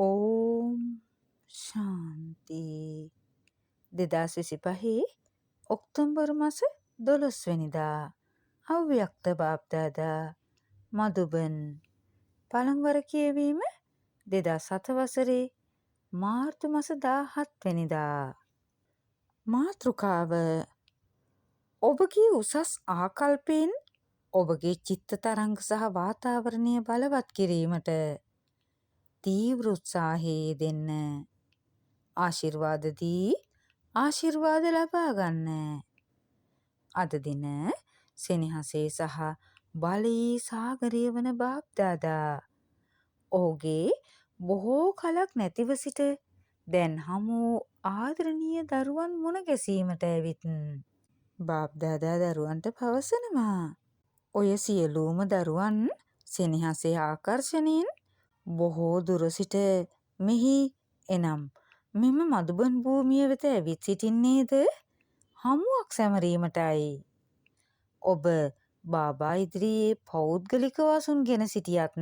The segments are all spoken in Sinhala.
ඕම් ශාන්ති 2025 ඔක්තෝබර් මාස 12 වෙනිදා අව්‍යක්ත බාප්දාදා මදුබන් පළමුවර කියවීම 2007 වසරේ මාර්තු මාස 17 වෙනිදා මාතෘකාව ඔබගේ උසස් ආකල්පයෙන් ඔබගේ චිත්ත තරංග සහ වාතාවරණය බලවත් කිරීමට තීව්‍ර උත්සාහයේ දෙන්න. ආශිර්වාද දී ආශිර්වාද ලබා ගන්න. අද දින සෙනෙහසේ සහ බලයේ සාගරය වන බාප්දාදා ඔහුගේ බොහෝ කලක් නැතිව සිට දැන් හමු ආදරණීය දරුවන් මුණ ගැසීමට ඇවිත් බාප්දාදා දරුවන්ට පවසනවා. ඔය සියලුම දරුවන් සෙනෙහසේ ආකර්ෂණයෙන් බොහෝ දුර සිට මෙහි එනම් මෙම මදුබන් භූමිය වෙත ඇවිත් සිටින්නේද හමුවක් සැමරීමටයි. ඔබ බාබා ඉදිරියේ පෞද්ගලිකව අසුන්ගෙන සිටියත්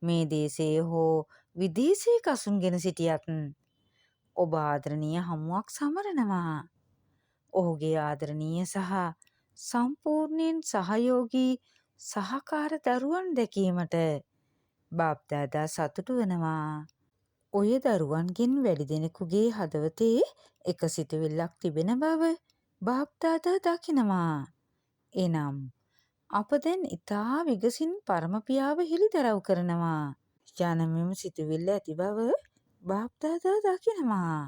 මේ දේශයේ හෝ විදේශයක අසුන්ගෙන සිටියත් ඔබ ආදරණීය හමුවක් සමරනවා. ඔහුගේ ආදරණීය සහ සම්පූර්ණයෙන් සහයෝගී සහකාර දරුවන් දැකීමට බාප්දාදා සතුටු වෙනවා. ඔය දරුවන්ගෙන් වැඩි දෙනෙකුගේ හදවතේ එක සිතුවිල්ලක් තිබෙන බව බාප්දාදා දකිනවා. එනම් අප දැන් ඉතා විගසින් පරමපියාව හෙළිදරව් කරනවා යන මෙම සිතුවිල්ල ඇති බව බාප්දාදා දකිනවා.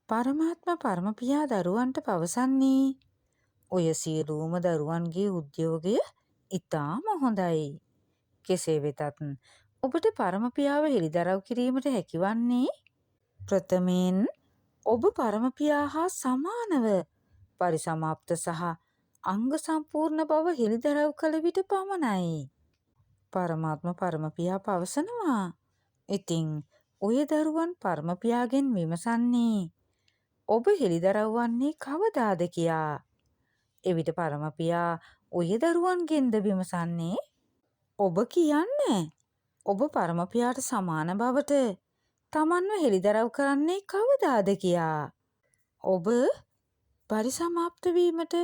පරමාත්ම පරමපියා දරුවන්ට පවසන්නේ ඔය සියලුම දරුවන්ගේ උද්‍යෝගය ඉතාම හොඳයි. කෙසේ වෙතත් ඔබට පරමපියාව හෙළිදරව් කිරීමට හැකිවන්නේ ප්‍රථමයෙන් ඔබ පරමපියා හා සමානව පරිසමාප්ත සහ අංග සම්පූර්ණ බව හෙළිදරව් කළ විට පමණයි. පරමාත්ම පරමපියා පවසනවා. ඉතින් ඔය දරුවන් පරමපියාගෙන් විමසන්නේ ඔබ හෙළිදරව් වන්නේ කවදාද කියා. එවිට පරමපියා ඔය දරුවන්ගෙන්ද විමසන්නේ ඔබ කියන්නේ ඔබ පරමපියාට සමාන බවට තමන්ව හෙළිදරව් කරන්නේ කවදාද කියා. ඔබ පරිසමාප්ත වීමට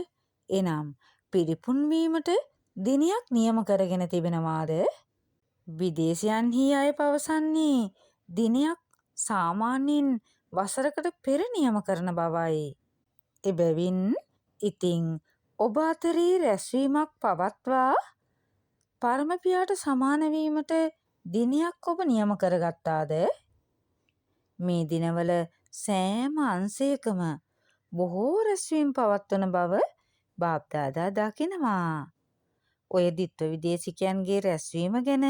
එනම් පිරිපුන් වීමට දිනයක් නියම කරගෙන තිබෙනවාද? විදේශයන්හි අය පවසන්නේ දිනයක් සාමාන්‍යයෙන් වසරකට පෙර නියම කරන බවයි. එබැවින් ඉතින් ඔබ අතරේ රැස්වීමක් පවත්වා පරමපියාට සමාන වීමට දිනයක් ඔබ නියම කරගත්තාද? මේ දිනවල සෑම අංශයකම බොහෝ රැස්වීම් පවත්වන බව බාප්දාදා දකිනවා. ඔය ද්විත්ව විදේශිකයන්ගේ රැස්වීම ගැන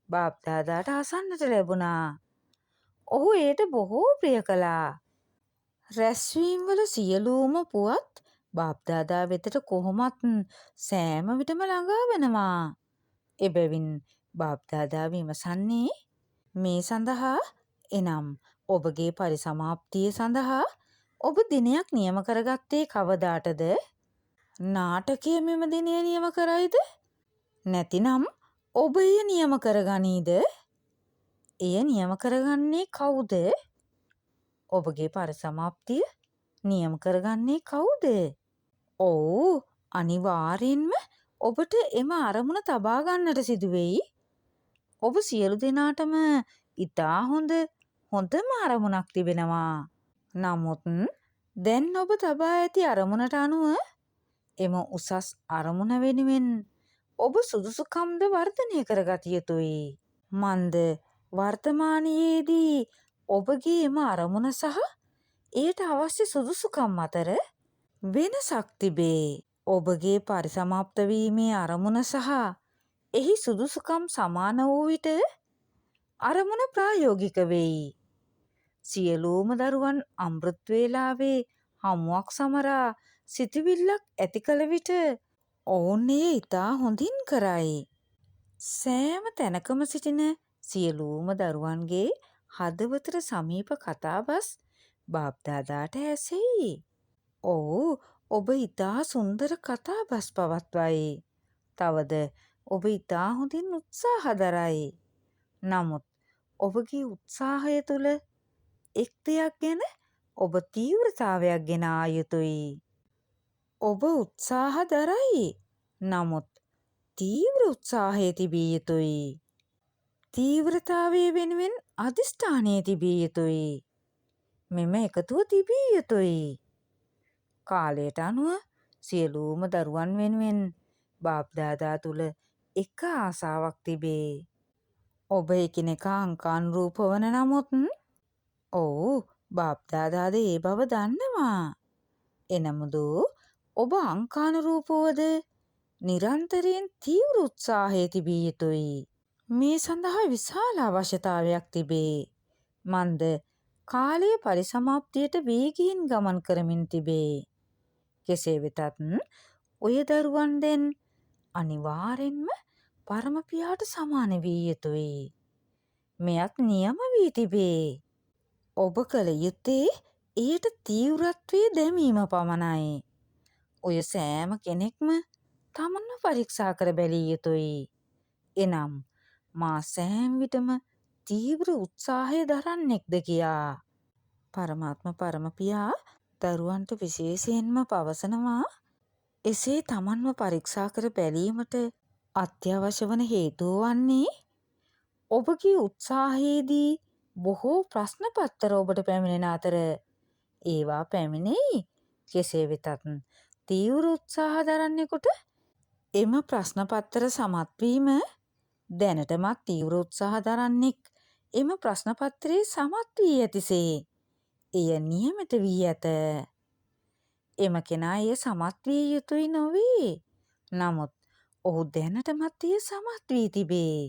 බාප්දාදාට අසන්නට ලැබුණා. ඔහු ඒට බොහෝ ප්‍රිය කළා. රැස්වීම්වල සියලුම පුවත් බාප්දාදා වෙතට කොහොමත් සෑම විටම ළඟා වෙනවා. එබැවින් බාප්දාදා විමසන්නේ මේ සඳහා එනම් ඔබගේ පරිසමාප්තිය සඳහා ඔබ දිනයක් නියම කරගත්තේ කවදාටද? නාටකය මෙම දිනය නියම කරයිද? නැතිනම් ඔබ එය නියම කරගනීද? එය නියම කරගන්නේ කවුද? ඔබගේ පරිසමාප්තිය නියම කරගන්නේ කවුද? ඔව් අනිවාර්යෙන්ම ඔබට එම අරමුණ තබා ගන්නට සිදුවෙයි. ඔබ සියලු දෙනාටම ඉතා හොඳම අරමුණක් තිබෙනවා. නමුත් දැන් ඔබ තබා ඇති අරමුණට අනුව එම උසස් අරමුණ වෙනුවෙන් ඔබ සුදුසුකම්ද වර්ධනය කරගත යුතුයි. මන්ද වර්තමානයේදී ඔබගේ එම අරමුණ සහ එයට අවශ්‍ය සුදුසුකම් අතර වෙනසක් තිබේ. ඔබගේ පරිසමාප්ත වීමේ අරමුණ සහ එහි සුදුසුකම් සමාන වූ විට අරමුණ ප්‍රායෝගික වෙයි. සියලුම දරුවන් අමෘත් වේලාවේ හමුවක් සමරා සිතුවිල්ලක් ඇති කළ විට ඔවුන් එය ඉතා හොඳින් කරයි. සෑම තැනකම සිටින සියලුම දරුවන්ගේ හදවතට සමීප කතාබස් බාප්දාදාට ඇසෙයි. ඔව් ඔබ ඉතා සුන්දර කතාබස් පවත්වයි. තවද ඔබ ඉතා හොඳින් උත්සාහ දරයි. නමුත් ඔබගේ උත්සාහය තුළ එක් දෙයක් ගැන ඔබ තීව්‍රතාවයක් ගෙන ආ යුතුයි. ඔබ උත්සාහ දරයි. නමුත් තීව්‍ර උත්සාහය තිබිය යුතුයි. තීව්‍රතාවය වෙනුවෙන් අධිෂ්ඨානය තිබිය යුතුයි. මෙම එකතුව තිබිය යුතුයි. කාලයට අනුව සියලුම දරුවන් වෙනුවෙන් බාප්දාදා තුළ එක ආසාවක් තිබේ. ඔබ එකිනෙකා අංකානුරූප වන නමුත් ඔව් බාප්දාදාද ඒ බව දන්නවා. එනමුදු ඔබ අංකානුරූපවද නිරන්තරයෙන් තීව්‍ර උත්සාහය තිබිය යුතුයි. මේ සඳහා විශාල අවශ්‍යතාවයක් තිබේ. මන්ද කාලය පරිසමාප්තියට වේගයෙන් ගමන් කරමින් තිබේ. කෙසේ වෙතත් ඔය දරුවන් දැන් අනිවාර්යෙන්ම පරම පියාට සමාන විය යුතුයි. මෙයත් නියම වී තිබේ. ඔබ කළ යුත්තේ එයට තීව්‍රත්වයේ දැමීම පමණයි. ඔය සෑම කෙනෙක්ම තමන්ව පරීක්ෂා කර බැලිය යුතුයි. එනම් මා සෑම විටම තීව්‍ර උත්සාහය දරන්නෙක්ද කියා. පරමාත්ම පරමපියා දරුවන්ට විශේෂයෙන්ම පවසනවා එසේ තමන්ව පරීක්ෂා කර බැලීමට අත්‍යවශ්‍ය වන හේතුව වන්නේ ඔබගේ උත්සාහයේදී බොහෝ ප්‍රශ්න පත්තර ඔබට පැමිණෙන අතර ඒවා පැමිණෙයි. කෙසේ වෙතත් තීව්‍ර උත්සාහ දරන්නෙකුට එම ප්‍රශ්න පත්තර සමත් වීම දැනටමත් තීව්‍ර උත්සාහ දරන්නෙක් එම ප්‍රශ්න පත්‍රයේ සමත් වී ඇතිසේ එය නියමිත වී ඇත. එම කෙනා එය සමත් විය යුතුයි නොවේ. නමුත් ඔහු දැනටමත් එය සමත් වී තිබේ.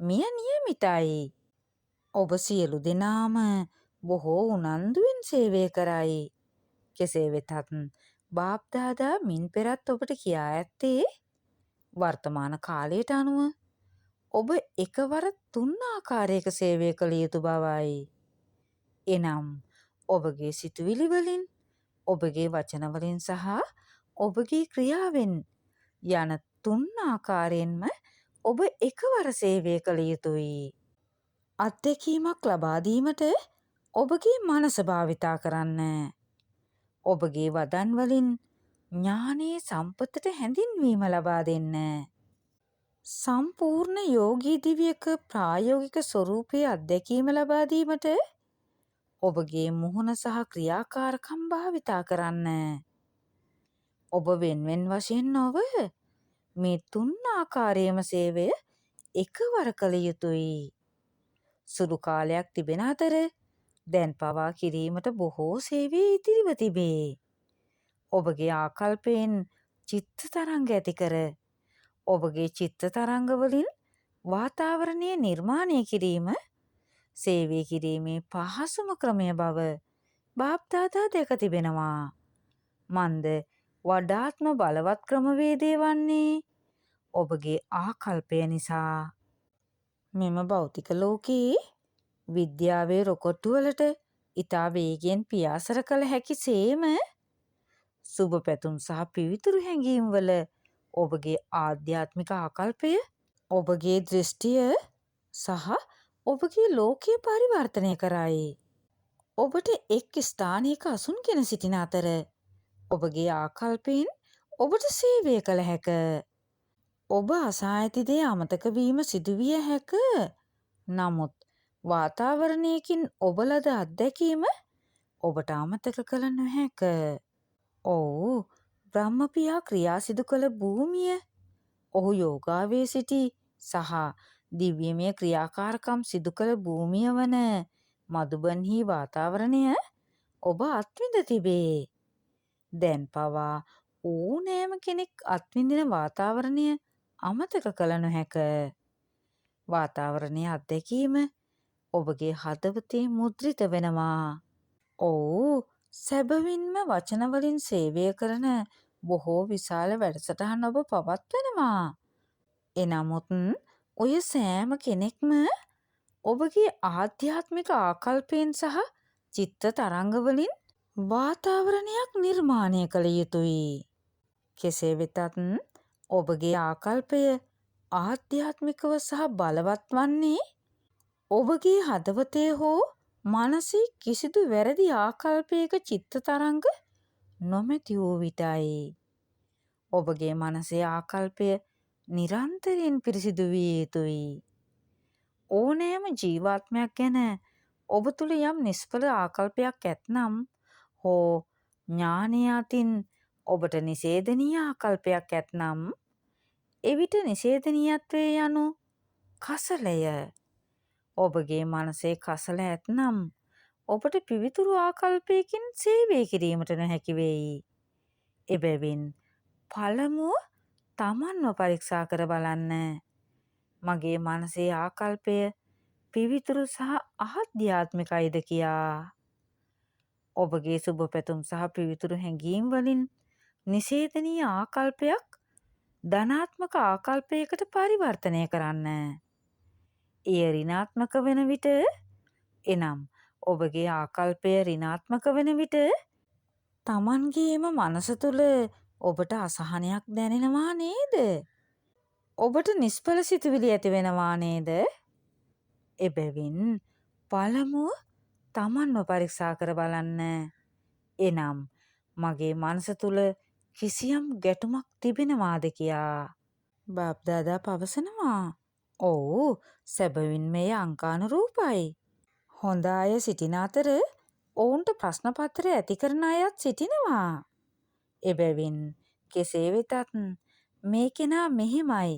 මෙය නියමිතයි. ඔබ සියලු දෙනාම බොහෝ උනන්දුවෙන් සේවය කරයි. කෙසේ වෙතත් බාප්දාදා මින් පෙරත් ඔබට කියා ඇත්තේ වර්තමාන කාලයට අනුව ඔබ එකවර 3 ආකාරයක සේවය කළ යුතු බවයි. එනම් ඔබගේ සිතුවිලි වලින්, ඔබගේ වචන වලින් සහ ඔබගේ ක්‍රියාවෙන් යන 3 ආකාරයෙන්ම ඔබ එකවර සේවය කළ යුතුයි. අත්දැකීමක් ලබා දීමට ඔබගේ මනස භාවිතා කරන්න. ඔබගේ වදන් වලින් ඥානයේ සම්පතට හැඳින්වීම ලබා දෙන්න. සම්පූර්ණ යෝගී දිවියක ප්‍රායෝගික ස්වරූපයේ අත්දැකීම ලබා දීමට ඔබගේ මුහුණ සහ ක්‍රියාකාරකම් භාවිතා කරන්න. ඔබ වෙන්වෙන් වශයෙන් නොව මේ 3 ආකාරයේම සේවය එකවර කළ යුතුයි. සුළු කාලයක් තිබෙන අතර දැන් පවා කිරීමට බොහෝ සේවය ඉතිරිව තිබේ. ඔබගේ ආකල්පයෙන් චිත්ත තරංග ඇති කර ඔබගේ චිත්ත තරංග වලින් වාතාවරණය නිර්මාණය කිරීම සේවය කිරීමේ පහසුම ක්‍රමය බව බාප්දාදා දැක තිබෙනවා. මන්ද වඩාත්ම බලවත් ක්‍රමවේදය වන්නේ ඔබගේ ආකල්පය නිසා. මෙම භෞතික ලෝකයේ විද්‍යාවේ රොකොට්ටු වලට ඉතා වේගෙන් පියාසර කළ හැකි සේම සුබ පැතුම් සහ පිවිතුරු හැඟීම් වල ඔබගේ ආධ්‍යාත්මික ආකල්පය, ඔබගේ දෘෂ්ටිය සහ ඔබගේ ලෝකය පරිවර්තනය කරයි. ඔබට එක් ස්ථානයක අසුන්ගෙන සිටින අතර ඔබගේ ආකල්පයෙන් ඔබට සේවය කළ හැක. ඔබ අසා ඇති දේ අමතක වීම සිදුවිය හැක. නමුත් වාතාවරණයකින් ඔබ ලද අත්දැකීම ඔබට අමතක කළ නොහැක. ඔව්, බ්‍රහ්මපියා ක්‍රියා සිදු කළ භූමිය, ඔහු යෝගාවේ සිටි සහ දිව්‍යමය ක්‍රියාකාරකම් සිදු කළ භූමිය වන මදුබන්හි වාතාවරණය ඔබ අත්විඳ තිබේ. දැන් පවා ඕනෑම කෙනෙක් අත්විඳින වාතාවරණය අමතක කළ නොහැක. වාතාවරණයේ අත්දැකීම ඔබගේ හදවතේ මුද්‍රිත වෙනවා. ඔව්, සැබවින්ම වචන වලින් සේවය කරන බොහෝ විශාල වැඩසටහන් ඔබ පවත්වනවා. එනමුත් ඔය සෑම කෙනෙක්ම ඔබගේ ආධ්‍යාත්මික ආකල්පයෙන් සහ චිත්ත තරංග වලින් වාතාවරණයක් නිර්මාණය කළ යුතුයි. කෙසේ වෙතත් ඔබගේ ආකල්පය ආධ්‍යාත්මිකව සහ බලවත් වන්නේ ඔබගේ හදවතේ හෝ මනසේ කිසිදු වැරදි ආකල්පයක චිත්ත තරංග නොමැති වූ විටයි. ඔබගේ මනසේ ආකල්පය නිරන්තරයෙන් පිරිසිදු විය යුතුයි. ඕනෑම ජීවාත්මයක් ගැන ඔබ තුළ යම් නිෂ්ඵල ආකල්පයක් ඇත්නම් හෝ ඥානය අතින් ඔබට නිෂේධනීය ආකල්පයක් ඇත්නම් එවිට නිෂේධනීයත්වය යනු කසලය. ඔබගේ මනසේ කසල ඇත්නම් ඔබට පිවිතුරු ආකල්පයකින් සේවය කිරීමට නොහැකි වෙයි. එබැවින් පළමුව තමන්ව පරීක්ෂා කර බලන්න. මගේ මනසේ ආකල්පය පිවිතුරු සහ ආධ්‍යාත්මිකයිද කියා. ඔබගේ සුබ පැතුම් සහ පිවිතුරු හැඟීම් වලින් නිෂේධනීය ආකල්පයක් ධනාත්මක ආකල්පයකට පරිවර්තනය කරන්න. එය ඍණාත්මක වෙන විට එනම් ඔබගේ ආකල්පය ඍණාත්මක වෙන විට තමන්ගේම මනස තුළ ඔබට අසහනයක් දැනෙනවා නේද? ඔබට නිෂ්ඵල සිතුවිලි ඇති වෙනවා නේද? එබැවින් පළමුව තමන්ව පරීක්ෂා කර බලන්න. එනම් මගේ මනස තුළ කිසියම් ගැටුමක් තිබෙනවාද කියා. බාප්දාදා පවසනවා. ඔව්, සැබවින් මේ අංකානුරූපයි. හොඳ අය සිටින අතර ඔවුන්ට ප්‍රශ්න පත්‍රය ඇති කරන අයත් සිටිනවා. එබැවින් කෙසේ වෙතත් මේ කෙනා මෙහෙමයි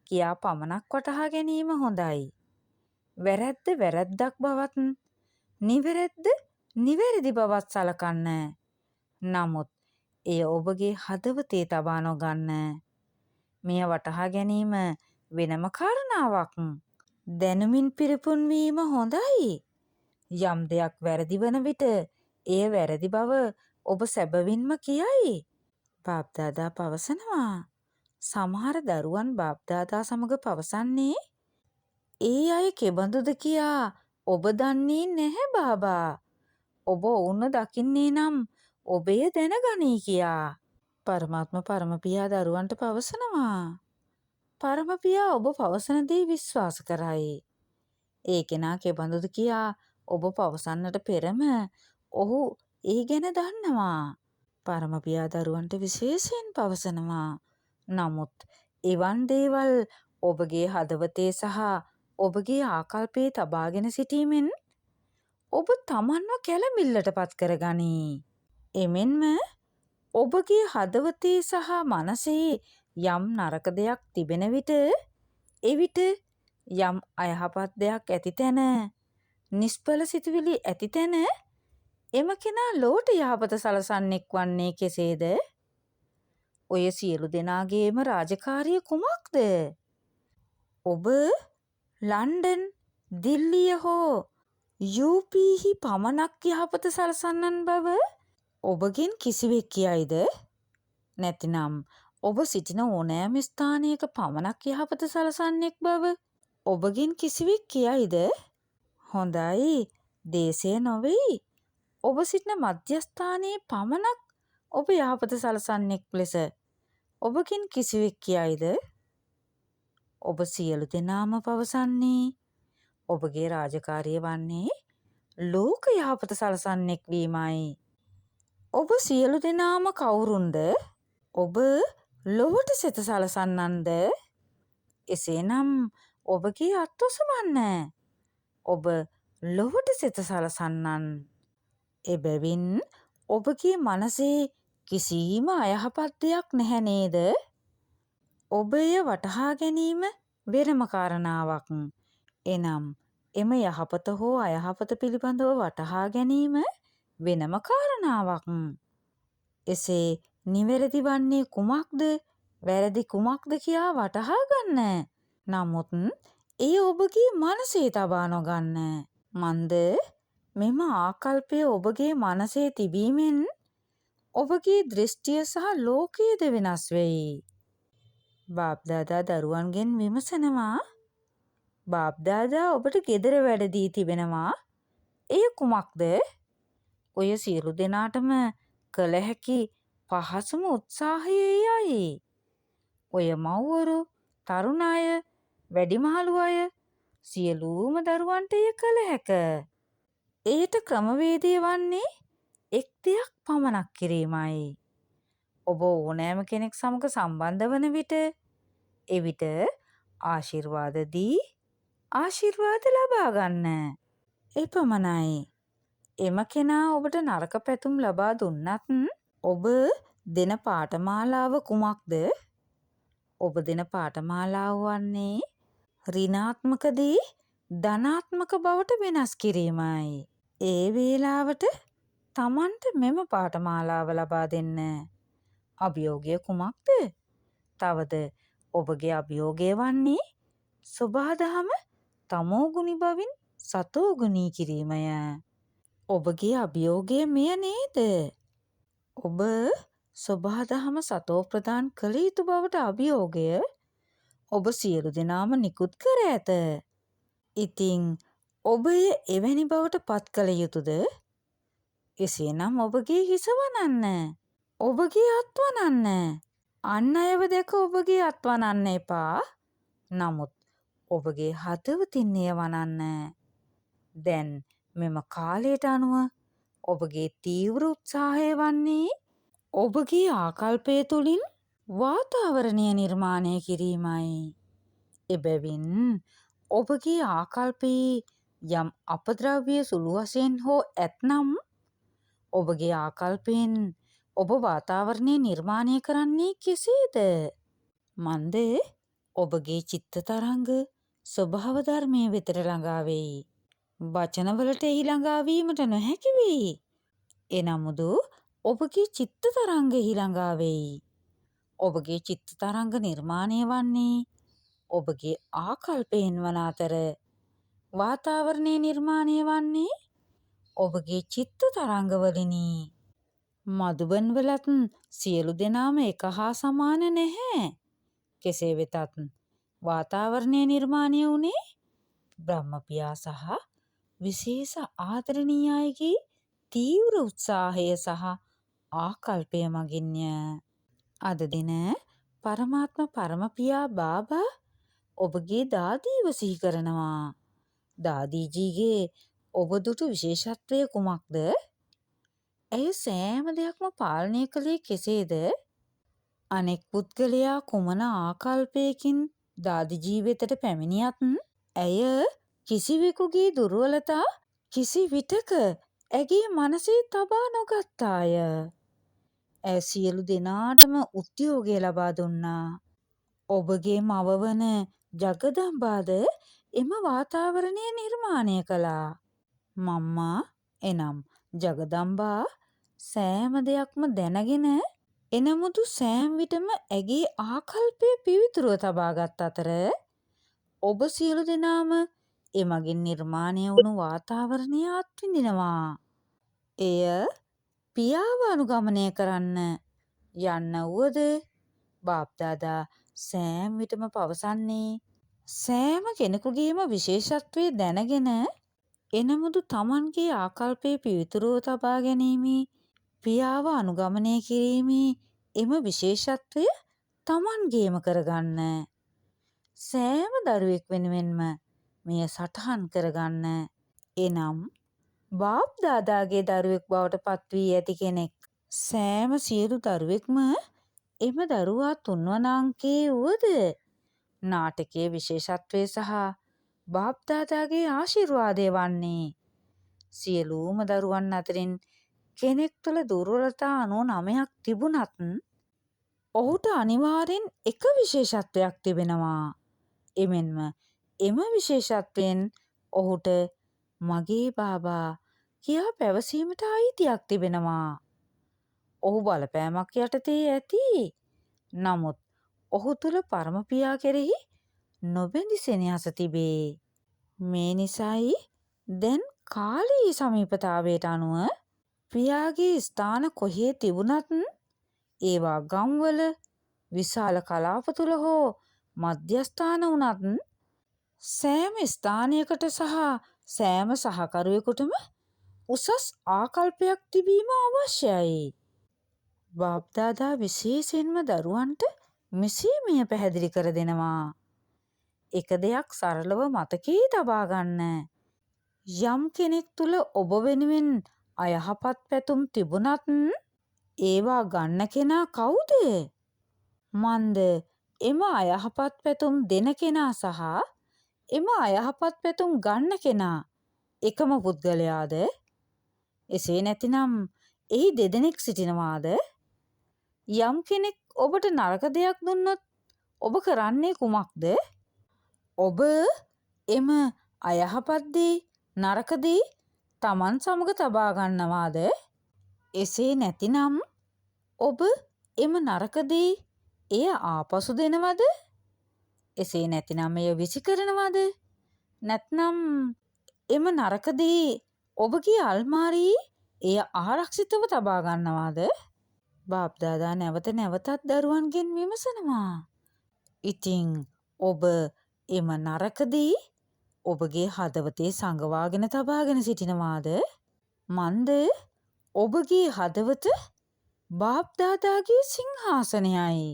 කියා පමණක් වටහා ගැනීම හොඳයි. වැරැද්ද වැරැද්දක් බවත් නිවැරැද්ද නිවැරදි බවත් සලකන්න. නමුත් එය ඔබගේ හදවතේ තබා නොගන්න. මෙය වටහා ගැනීම වෙනම කාරණාවක්. දැනුමින් පිරිපුන් වීම හොඳයි. යම් දෙයක් වැරදි වන විට එය වැරදි බව ඔබ සැබවින්ම කියයි. බාප්දාදා පවසනවා. සමහර දරුවන් බාප්දාදා සමග පවසන්නේ ඒ අය කෙබඳුද කියා ඔබ දන්නේ නැහැ බාබා. ඔබ ඔවුන්ව දකින්නේ නම් ඔබය දැනගනී කියා. පරමාත්ම පරමපියා දරුවන්ට පවසනවා. පරමපියා ඔබ පවසන දේ විශ්වාස කරයි. ඒ කෙනා කෙබඳුද කියා ඔබ පවසන්නට පෙරම ඔහු ඒ ගැන දන්නවා. පරමපියා දරුවන්ට විශේෂයෙන් පවසනවා. නමුත් එවන් දේවල් ඔබගේ හදවතේ සහ ඔබගේ ආකල්පයේ තබාගෙන සිටීමෙන් ඔබ තමන්ව කැළඹිල්ලට පත් කරගනී. එමෙන්ම ඔබගේ හදවතේ සහ මනසේ යම් නරක දෙයක් තිබෙන විට එවිට යම් අයහපත් දෙයක් ඇති තැන නිෂ්ඵල සිතුවිලි ඇති තැන එම කෙනා ලොවට යහපත සලසන්නෙක් වන්නේ කෙසේද? ඔය සියලු දෙනාගේම රාජකාරිය කුමක්ද? ඔබ ලන්ඩන්, දිල්ලිය හෝ යූපීහි පමණක් යහපත සලසන්නන් බව ඔබගෙන් කිසිවෙක් කියයිද? නැතිනම් ඔබ සිටින ඕනෑම ස්ථානයක පමණක් යහපත සලසන්නෙක් බව ඔබගෙන් කිසිවෙක් කියයිද? හොඳයි, දේශය නොවෙයි. ඔබ සිටින මධ්‍යස්ථානයේ පමණක් ඔබ යහපත සලසන්නෙක් ලෙස ඔබගෙන් කිසිවෙක් කියයිද? ඔබ සියලු දෙනාම පවසන්නේ ඔබගේ රාජකාරිය වන්නේ ලෝක යහපත සලසන්නෙක් වීමයි. ඔබ සියලු දෙනාම කවුරුන්ද? ඔබ ලොවට සිත සලසන්නන්ද? එසේනම් ඔබගේ අත් ඔසවන්න. ඔබ ලොවට සිත සලසන්නන්. එබැවින් ඔබගේ මනසේ කිසිම අයහපත් දෙයක් නැහැ නේද? ඔබ එය වටහා ගැනීම වෙනම කාරණාවක්. එනම් එම යහපත හෝ අයහපත පිළිබඳව වටහා ගැනීම වෙනම කාරණාවක්. එසේ නිවැරදි වන්නේ කුමක්ද, වැරදි කුමක්ද කියා වටහා ගන්න. නමුත් එය ඔබගේ මනසේ තබා නොගන්න. මන්ද මෙම ආකල්පය ඔබගේ මනසේ තිබීමෙන් ඔබගේ දෘෂ්ටිය සහ ලෝකයද වෙනස් වෙයි. බාප්දාදා දරුවන්ගෙන් විමසනවා. බාප්දාදා ඔබට ගෙදර වැඩ දී තිබෙනවා. එය කුමක්ද? ඔය සියලු දෙනාටම කළ හැකි පහසුම උත්සාහය එයයි. ඔය මව්වරු, තරුණ අය, වැඩිමහලු අය සියලුම දරුවන්ට එය කළ හැක. එයට ක්‍රමවේදය වන්නේ එක් දෙයක් පමණක් කිරීමයි. ඔබ ඕනෑම කෙනෙක් සමග සම්බන්ධ වන විට එවිට ආශිර්වාද දී ආශිර්වාද ලබා ගන්න. එපමණයි. එම කෙනා ඔබට නරක පැතුම් ලබා දුන්නත් ඔබ දෙන පාඨමාලාව කුමක්ද? ඔබ දෙන පාඨමාලාව වන්නේ ඍණාත්මක දේ ධනාත්මක බවට වෙනස් කිරීමයි. ඒ වේලාවට Tamanට මෙම පාඨමාලාව ලබා දෙන්න. අභියෝගය කුමක්ද? තවද ඔබගේ අභියෝගය වන්නේ සබහාදහම තමෝගුණි බවින් සතෝගුණී කිරීමය. ඔබගේ අභියෝගය මෙය නේද? ඔබ සබහාදහම සතෝ ප්‍රදාන් කළ යුතු බවට අභියෝගය ඔබ සියලු දෙනාම නිකුත් කර ඇත. ඉතින් ඔබ එවැනි බවට පත් කළ යුතුද? එසේනම් ඔබගේ හිස වනන්න. ඔබගේ අත් වනන්න. අන් අයව දැක ඔබගේ අත් වනන්න එපා. නමුත් ඔබගේ හදවතින් එය වනන්න. දැන් මෙම කාලයට අනුව ඔබගේ තීව්‍ර උත්සාහය වන්නේ ඔබගේ ආකල්පය තුළින් වාතාවරණය නිර්මාණය කිරීමයි. එබැවින් ඔබගේ ආකල්පයේ යම් අපද්‍රව්‍ය සුළු වශයෙන් හෝ ඇතනම් ඔබගේ ආකල්පයෙන් ඔබ වාතාවරණය නිර්මාණය කරන්නේ කෙසේද? මන්ද ඔබගේ චිත්ත තරංග ස්වභාව ධර්මයේ වෙතට ළඟා වෙයි. වචනවලට එහි ළඟා වීමට නොහැකි වෙයි. එනමුදු ඔබගේ චිත්ත තරංගෙහි ළඟා වෙයි. ඔබගේ චිත්ත තරංග නිර්මාණය වන්නේ ඔබගේ ආකල්පයෙන් වන අතර වාතාවරණය නිර්මාණය වන්නේ ඔබගේ චිත්ත තරංගවලිනි. මధుබන් වලත් සියලු දෙනාම එක හා සමාන නැහැ. කෙසේ වෙතත් වාතාවරණය නිර්මාණය වුණේ බ්‍රහ්මපියා සහ විශේෂ ආදරණීය අයගේ තීව්‍ර උත්සාහය සහ ආකල්පය මගින්ය. අද දින පරමාත්ම පරමපියා බාබා ඔබගේ දාදීව සිහි කරනවා. දාදීජීගේ ඔබ දුටු විශේෂත්වය කුමක්ද? ඇය සෑම දෙයක්ම පාලනය කළේ කෙසේද? අනෙක් පුද්ගලයා කුමන ආකල්පයකින් දාදීජී වෙතට පැමිණියත් ඇය කිසිවෙකුගේ දුර්වලතා කිසි විටක ඇගේ මනසේ තබා නොගත්තාය. ඇය සියලු දෙනාටම උද්‍යෝගය ලබා දුන්නා. ඔබගේ මව වන ජගදම්බාද එම වාතාවරණය නිර්මාණය කළා. මම්මා එනම් ජගදම්බා සෑම දෙයක්ම දැනගෙන එනමුදු සෑම විටම ඇගේ ආකල්පය පිවිතුරුව තබාගත් අතර ඔබ සියලු දෙනාම එමගින් නිර්මාණය වුණු වාතාවරණය අත්විඳිනවා. එය පියාව අනුගමනය කරන්න යන්න වුවද බාප්දාදා සෑම විටම පවසන්නේ සෑම කෙනෙකුගේම විශේෂත්වය දැනගෙන එනමුදු තමන්ගේ ආකල්පය පිවිතුරුව තබා ගැනීමේ පියාව අනුගමනය කිරීමේ එම විශේෂත්වය තමන්ගේම කරගන්න. සෑම දරුවෙක් වෙනුවෙන්ම මෙය සටහන් කරගන්න. එනම් බාප්දාදාගේ දරුවෙක් බවට පත්වී ඇති කෙනෙක් සෑම සියලු දරුවෙක්ම එම දරුවා තුන්වන අංකයේ වුවද නාටකයේ විශේෂත්වය සහ බාප්දාදාගේ ආශිර්වාදය වන්නේ සියලුම දරුවන් අතරින් කෙනෙක් තුළ දුර්වලතා 99ක් තිබුණත් ඔහුට අනිවාර්යෙන් එක විශේෂත්වයක් තිබෙනවා. එමෙන්ම එම විශේෂත්වයෙන් ඔහුට මගේ බාබා කියා පැවසීමට අයිතියක් තිබෙනවා. ඔහු බලපෑමක් යටතේ ඇති. නමුත් ඔහු තුළ පරමපියා කෙරෙහි නොබැඳි සෙනෙහස තිබේ. මේ නිසායි දැන් කාලී සමීපතාවයට අනුව පියාගේ ස්ථාන කොහේ තිබුණත් ඒවා ගම්වල විශාල කලාප තුළ හෝ මධ්‍යස්ථාන වුණත් සෑම ස්ථානයකට සහ සෑම සහකරුවෙකුටම උසස් ආකල්පයක් තිබීම අවශ්‍යයි. බාප්දාදා විශේෂයෙන්ම දරුවන්ට මෙසේ මෙය පැහැදිලි කර දෙනවා. එක දෙයක් සරලව මතකයේ තබා ගන්න. යම් කෙනෙක් තුල ඔබ වෙනුවෙන් අයහපත් පැතුම් තිබුණත් ඒවා ගන්න කෙනා කවුද? මන්ද එම අයහපත් පැතුම් දෙන කෙනා සහ එම අයහපත් පැතුම් ගන්න කෙනා එකම පුද්ගලයාද? එසේ නැතිනම් එහි දෙදෙනෙක් සිටිනවාද? යම් කෙනෙක් ඔබට නරක දෙයක් දුන්නොත් ඔබ කරන්නේ කුමක්ද? ඔබ එම අයහපත් දේ නරක දේ Taman සමග තබා ගන්නවාද? එසේ නැතිනම් ඔබ එම නරක දේ එය ආපසු දෙනවද? එසේ නැතිනම් එය විසි කරනවද? නැත්නම් එම නරක දේ ඔබගේ අල්මාරියේ එය ආරක්ෂිතව තබා ගන්නවාද? බාප්දාදා නැවත නැවතත් දරුවන්ගෙන් විමසනවා. ඉතින් ඔබ එම නරක දේ ඔබගේ හදවතේ සංගවාගෙන තබාගෙන සිටිනවාද? මන්ද ඔබගේ හදවත බාප්දාදාගේ සිංහාසනයයි.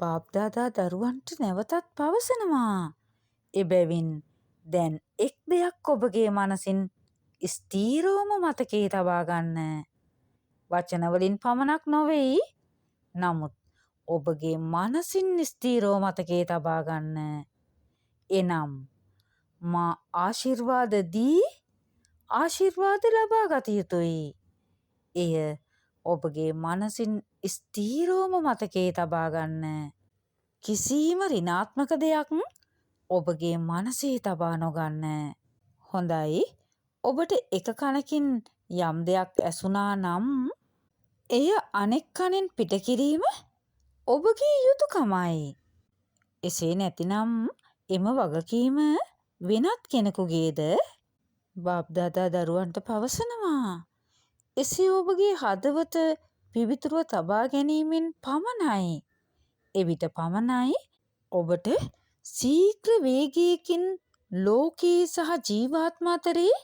බාප්දාදා දරුවන්ට නැවතත් පවසනවා. එබැවින් දැන් එක් දෙයක් ඔබගේ මනසින් ස්ථීරවම මතකයේ තබා ගන්න. වචන වලින් පමණක් නොවේයි. නමුත් ඔබගේ මනසින් ස්ථීරව මතකයේ තබා ගන්න. එනම් මා ආශිර්වාද දී ආශිර්වාද ලබා ගත යුතුයි. එය ඔබගේ මනසින් ස්ථීරවම මතකයේ තබා ගන්න. කිසිම ඍණාත්මක දෙයක් ඔබගේ මනසේ තබා නොගන්න. හොඳයි. ඔබට එක කනකින් යම් දෙයක් ඇසුණා නම් එය අනෙක් කනෙන් පිට කිරීම ඔබගේ යුතුයකමයි. එසේ නැතිනම් එම වගකීම වෙනත් කෙනෙකුගේද? බාප්දාදා දරුවන්ට පවසනවා. එසේ ඔබගේ හදවත පිවිතුරුව තබා ගැනීමෙන් පමණයි. එවිට පමණයි ඔබට ශීඝ්‍ර වේගයකින් ලෝකයේ සහ ජීවාත්ම අතරේ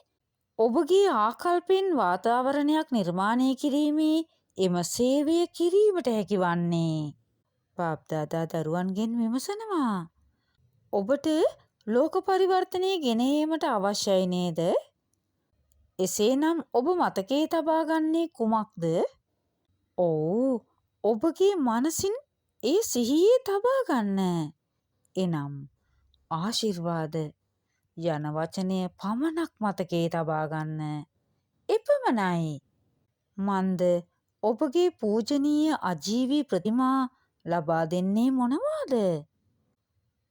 ඔබගේ ආකල්පෙන් වාතාවරණයක් නිර්මාණය කිරීමේ එම සේවය කිරීමට හැකි වන්නේ. බාප්දාදා දරුවන්ගෙන් විමසනවා. ඔබට ලෝක පරිවර්තනය ගෙන ඒමට අවශ්‍යයි නේද? එසේනම් ඔබ මතකයේ තබා ගන්නේ කුමක්ද? ඔව්, ඔබගේ මනසින් ඒ සිහියේ තබා ගන්න. එනම් ආශිර්වාද යන වචනය පමණක් මතකයේ තබා ගන්න. එපමණයි. මන්ද ඔබගේ පූජනීය අජීවී ප්‍රතිමා ලබා දෙන්නේ මොනවාද?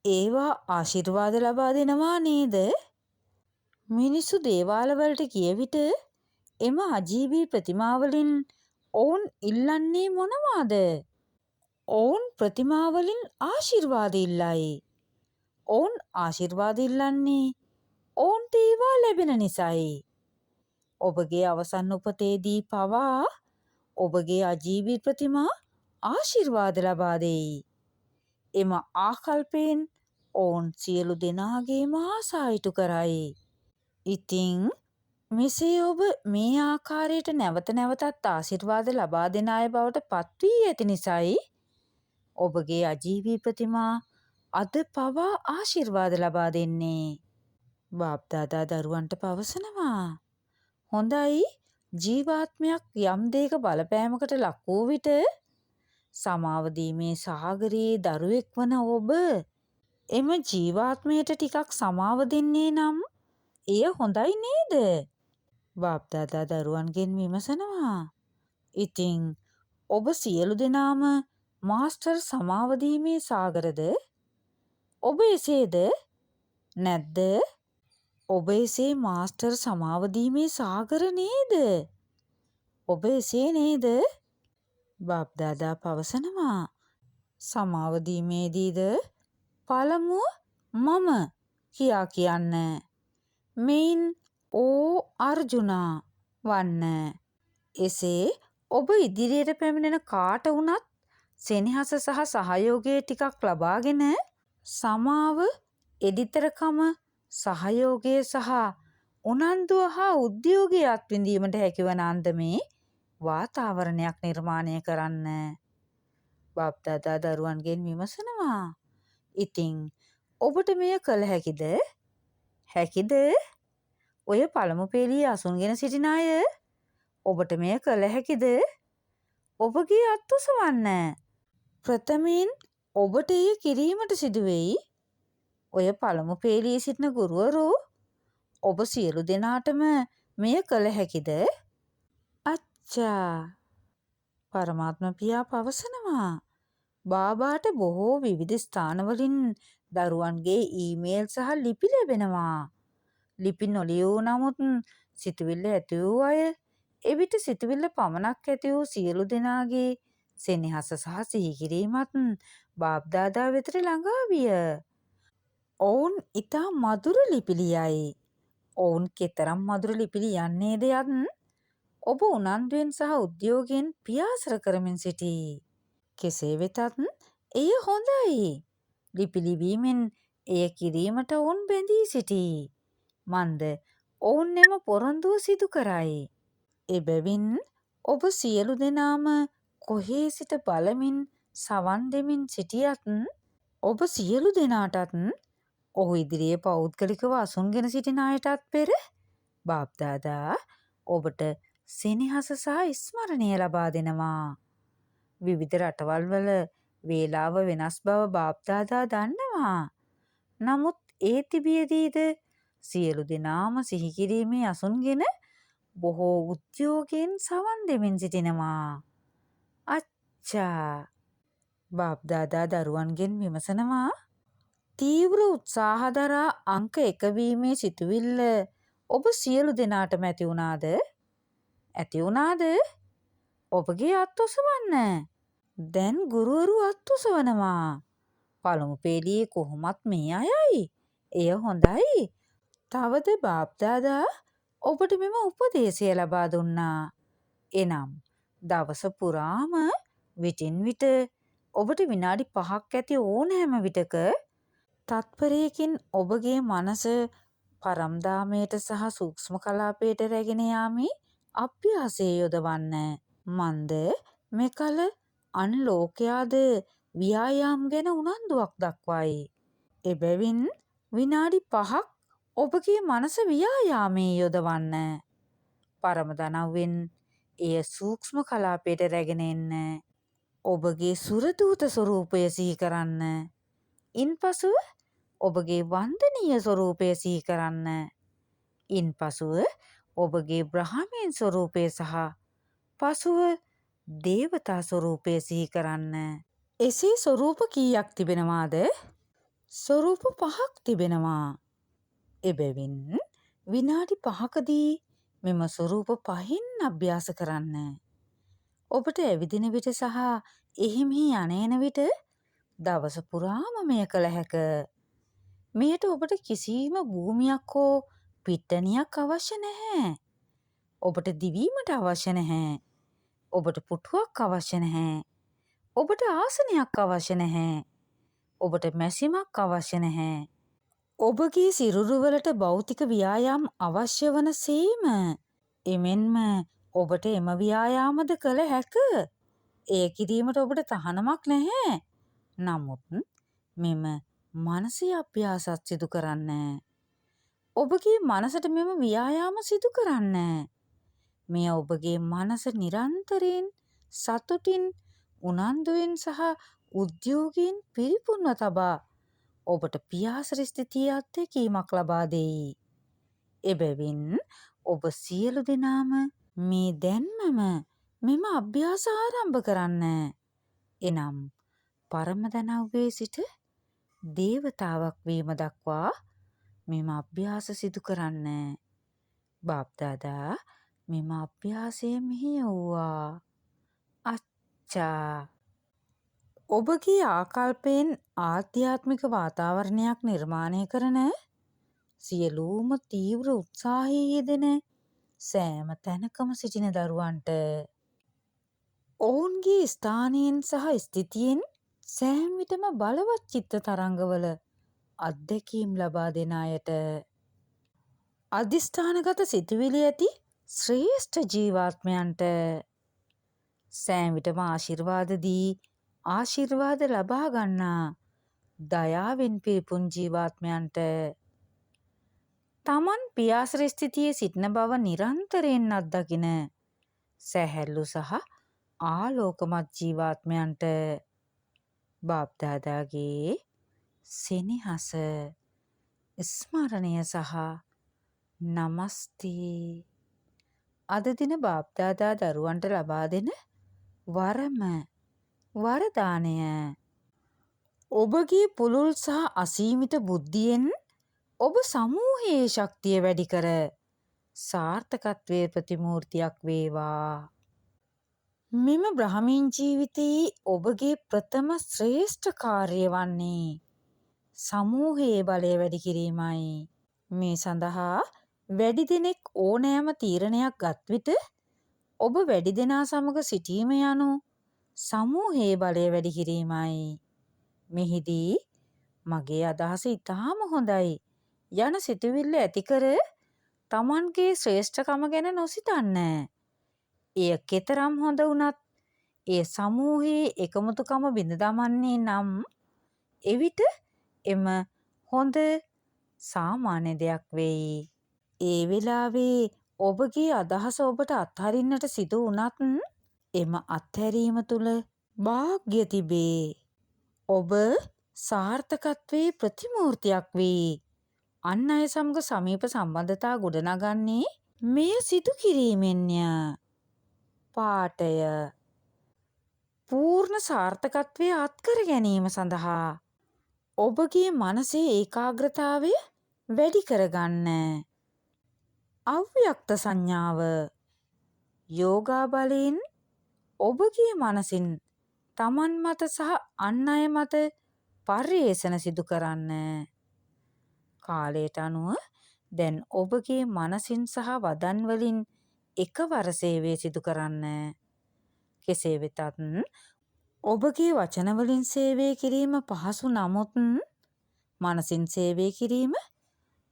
ඒවා ආශිර්වාද ලබා දෙනවා නේද? මිනිසු දේවාලවලට ගිය විට එම අජීවී ප්‍රතිමා වලින් ඔවුන් ඉල්ලන්නේ මොනවාද? ඔවුන් ප්‍රතිමා වලින් ආශිර්වාද ඉල්ලයි. ඔවුන් ආශිර්වාද ඉල්ලන්නේ ඔවුන්ට ඒවා ලැබෙන නිසායි. ඔබගේ අවසන් උපතේදී පවා ඔබගේ අජීවී ප්‍රතිමා ආශිර්වාද ලබා දෙයි. එම ආකල්පයෙන් ඔවුන් සියලු දෙනාගේම ආසා ඉටු කරයි. ඉතින් මෙසේ ඔබ මේ ආකාරයට නැවත නැවතත් ආශිර්වාද ලබා දෙන අය බවට පත් වී ඇති නිසායි ඔබගේ අජීවී ප්‍රතිමා අද පවා ආශිර්වාද ලබා දෙන්නේ. බාප්දාදා දරුවන්ට පවසනවා. හොඳයි. ජීවාත්මයක් යම් දෙයක බලපෑමකට ලක් වූ විට සමාව දීමේ සාගරයේ දරුවෙක් වන ඔබ එම ජීවාත්මයට ටිකක් සමාව දෙන්නේ නම් එය හොඳයි නේද? බාප්දාදා දරුවන්ගෙන් විමසනවා. ඉතින් ඔබ සියලු දෙනාම මාස්ටර් සමාව දීමේ සාගරද? ඔබ එසේද? නැද්ද? ඔබ එසේ මාස්ටර් සමාව දීමේ සාගර නේද? ඔබ එසේ නේද? බාප්දාදා පවසනවා. සමාව දීමේදීද පළමුව මම කියා කියන්න. මෙයින් ඕ අර්ජුනා වන්න. එසේ ඔබ ඉදිරියට පැමිණෙන කාට වුණත් සෙනෙහස සහ සහයෝගය ටිකක් ලබාගෙන සමාව, එඩිතරකම, සහයෝගය සහ උනන්දුව හා උද්‍යෝගය අත්විඳීමට හැකිවන අන්දමේ වාතාවරණයක් නිර්මාණය කරන්න. බාප්දාදා දරුවන්ගෙන් විමසනවා. ඉතින් ඔබට මෙය කළ හැකිද? හැකිද? ඔය පළමු පේළියේ අසුන්ගෙන සිටින අය ඔබට මෙය කළ හැකිද? ඔබගේ අත් ඔසවන්න. ප්‍රථමයෙන් ඔබට එය කිරීමට සිදුවෙයි. ඔය පළමු පේළියේ සිටින ගුරුවරු ඔබ සියලු දෙනාටම මෙය කළ හැකිද? අච්චා. පරමාත්ම පියා පවසනවා බාබාට බොහෝ විවිධ ස්ථානවලින් දරුවන්ගේ ඊමේල් සහ ලිපි ලැබෙනවා. ලිපි නොලියූ නමුත් සිතුවිල්ල ඇති වූ අය එවිට සිතුවිල්ල පමණක් ඇති වූ සියලු දෙනාගේ සෙනෙහස සහ සිහිකිරීමත් බාබ්දාදා වෙතට ළඟා විය. ඔවුන් ඉතා මధుර ලිපි ලියයි. ඔවුන් කෙතරම් මధుර ලිපි ලියන්නේද යත් ඔබ උනන්දුවෙන් සහ උද්‍යෝගයෙන් පියාසර කරමින් සිටී. කෙසේ වෙතත් එය හොඳයි. ලිපි ලිවීමෙන් එය කිරීමට ඔවුන් බැඳී සිටී. මන්ද ඔවුන් එම පොරොන්දුව සිදු කරයි. එබැවින් ඔබ සියලු දෙනාම කොහේ සිට බලමින් සවන් දෙමින් සිටියත් ඔබ සියලු දෙනාටත් ඔහු ඉදිරියේ පෞද්ගලිකව අසුන්ගෙන සිටින අයටත් පෙර බාප්දාදා ඔබට සෙනෙහස සහ ස්මරණය ලබා දෙනවා. විවිධ රටවල් වල වේලාව වෙනස් බව බාප්දාදා දන්නවා. නමුත් ඒ තිබියදීද සියලු දෙනාම සිහිකිරීමේ අසුන්ගෙන බොහෝ උද්‍යෝගයෙන් සවන් දෙමින් සිටිනවා. අච්චා. බාප්දාදා දරුවන්ගෙන් විමසනවා තීව්‍ර උත්සාහ දරා අංක 1 වීමේ සිතුවිල්ල ඔබ සියලු දෙනාටම ඇති වුණාද? ඇති වුණාද? ඔබගේ අත් ඔසවන්න. දැන් ගුරුවරු අත් ඔසවනවා. පළමු පේළියේ කොහොමත් මේ අයයි. එය හොඳයි. තවද බාප්දාදා ඔබට මෙම උපදේශය ලබා දුන්නා. එනම් දවස පුරාම විටින් විට ඔබට විනාඩි 5ක් ඇති ඕනෑම විටක තත්පරයකින් ඔබගේ මනස පරම්දාමයට සහ සූක්ෂම කලාපයට රැගෙන යාමේ අභ්‍යාසයේ යොදවන්න. මන්ද මෙකල අන් ලෝකයාද ව්‍යායාම් ගැන උනන්දුවක් දක්වයි. එබැවින් විනාඩි 5ක් ඔබගේ මනස ව්‍යායාමයේ යොදවන්න. පරම දනව්වෙන් එය සූක්ෂම කලාපයට රැගෙන එන්න. ඔබගේ සුරදූත ස්වරූපය සිහි කරන්න. ඉන්පසුව ඔබගේ වන්දනීය ස්වරූපය සිහි කරන්න. ඉන්පසුව ඔබගේ බ්‍රහ්මයන් ස්වරූපය සහ පසුව දේවතා ස්වරූපය සිහි කරන්න. එසේ ස්වරූප කීයක් තිබෙනවාද? ස්වරූප 5ක් තිබෙනවා. එබැවින් විනාඩි 5කදී මෙම ස්වරූප 5න් අභ්‍යාස කරන්න. ඔබට ඇවිදින විට සහ එහි මෙහි යන විට දවස පුරාම මෙය කළ හැක. මෙයට ඔබට කිසිම භූමියක් හෝ පිට්ටනියක් අවශ්‍ය නැහැ. ඔබට දිවීමට අවශ්‍ය නැහැ. ඔබට පුටුවක් අවශ්‍ය නැහැ. ඔබට ආසනයක් අවශ්‍ය නැහැ. ඔබට මැසිමක් අවශ්‍ය නැහැ. ඔබගේ සිරුරුවලට භෞතික ව්‍යායාම් අවශ්‍ය වන සේම එමෙන්ම ඔබට එම ව්‍යායාමද කළ හැක. එය කිරීමට ඔබට තහනමක් නැහැ. නමුත් මෙම මානසික අභ්‍යාසත් සිදු කරන්න. ඔබගේ මනසට මෙම ව්‍යායාම සිදු කරන්න. මෙය ඔබගේ මනස නිරන්තරයෙන් සතුටින් උනන්දුවෙන් සහ උද්‍යෝගයෙන් පිරිපුන්ව තබා ඔබට පියාසර ස්ථිතියේ අත්දැකීමක් ලබා දෙයි. එබැවින් ඔබ සියලු දෙනාම මේ දැන්මම මෙම අභ්‍යාස ආරම්භ කරන්න. එනම් පරම දනව්වේ සිට දේවතාවක් වීම දක්වා මෙම අභ්‍යාස සිදු කරන්න. බාප්දාදා මෙම අභ්‍යාසය මෙහෙයවුවා. අච්චා. ඔබගේ ආකල්පයෙන් ආධ්‍යාත්මික වාතාවරණයක් නිර්මාණය කරන සියලුම තීව්‍ර උත්සාහයේ යෙදෙන සෑම තැනකම සිටින දරුවන්ට ඔවුන්ගේ ස්ථානයෙන් සහ ස්ථිතියෙන් සෑම විටම බලවත් චිත්ත තරංගවල අත්දැකීම් ලබා දෙන අයට අධිෂ්ඨානගත සිතුවිලි ඇති ශ්‍රේෂ්ඨ ජීවාත්මයන්ට සෑම විටම ආශිර්වාද දී ආශිර්වාද ලබා ගන්නා දයාවෙන් පිරිපුන් ජීවාත්මයන්ට තමන් පියාසර ස්ථිතියේ සිටින බව නිරන්තරයෙන් අත්දකින සැහැල්ලු සහ ආලෝකමත් ජීවාත්මයන්ට බාප්දාදාගේ සෙනෙහස ස්මරණය සහ නමස්තේ. අද දින බාප්දාදා දරුවන්ට ලබා දෙන වරදානය. ඔබගේ පුළුල් සහ අසීමිත බුද්ධියෙන් ඔබ සමූහයේ ශක්තිය වැඩි කර සාර්ථකත්වයේ ප්‍රතිමූර්තියක් වේවා. මෙම බ්‍රහ්මීන් ජීවිතයේ ඔබගේ ප්‍රථම ශ්‍රේෂ්ඨ කාර්යය වන්නේ සමූහයේ බලය වැඩි කිරීමයි. මේ සඳහා වැඩි දෙනෙක් ඕනෑම තීරණයක් ගත් විට ඔබ වැඩි දෙනා සමග සිටීම යනු සමූහයේ බලය වැඩි කිරීමයි. මෙහිදී මගේ අදහස ඉතාම හොඳයි යන සිතුවිල්ල ඇතිකර තමන්ගේ ශ්‍රේෂ්ඨකම ගැන නොසිතන්න. එය කෙතරම් හොඳ වුණත් ඒ සමූහයේ එකමුතුකම බිඳ දමන්නේ නම් එවිට එම හොඳ සාමාන්‍ය දෙයක් වෙයි. ඒ වෙලාවේ ඔබගේ අදහස ඔබට අත්හරින්නට සිදු වුණත් එම අත්හැරීම තුළ භාග්‍ය තිබේ. ඔබ සාර්ථකත්වයේ ප්‍රතිමූර්තියක් වී අන් අය සමග සමීප සම්බන්ධතා ගොඩනගන්නේ මෙය සිදු කිරීමෙන්ය. පාඨය පූර්ණ සාර්ථකත්වය අත්කර ගැනීම සඳහා ඔබගේ මනසේ ඒකාග්‍රතාවය වැඩි කරගන්න. අව්‍යක්ත සංඥාව යෝගා බලයෙන් ඔබගේ මනසින් තමන් මත සහ අන් අය මත පර්යේෂණ සිදු කරන්න. කාලයට අනුව දැන් ඔබගේ මනසින් සහ වදන් වලින් එකවර සේවය සිදු කරන්න. කෙසේ වෙතත් ඔබගේ වචන වලින් සේවය කිරීම පහසු නමුත් මනසින් සේවය කිරීම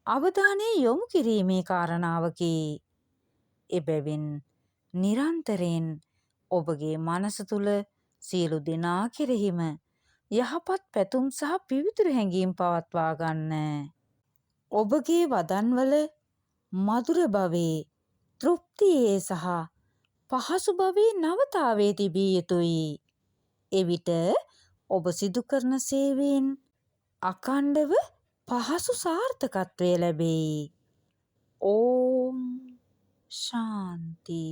අවධානය යොමු කිරීමේ කාරණාවකි. එබැවින් නිරන්තරයෙන් ඔබගේ මනස තුළ සියලු දෙනා කෙරෙහිම යහපත් පැතුම් සහ පිවිතුරු හැඟීම් පවත්වා ගන්න. ඔබගේ වදන්වල මధుර භවයේ තෘප්තියේ සහ පහසු භවයේ නවතාවේ තිබිය යුතුයි. එවිට ඔබ සිදු කරන සේවයෙන් අඛණ්ඩව පහසු සාර්ථකත්වය ලැබෙයි. ඕම් ශාන්ති.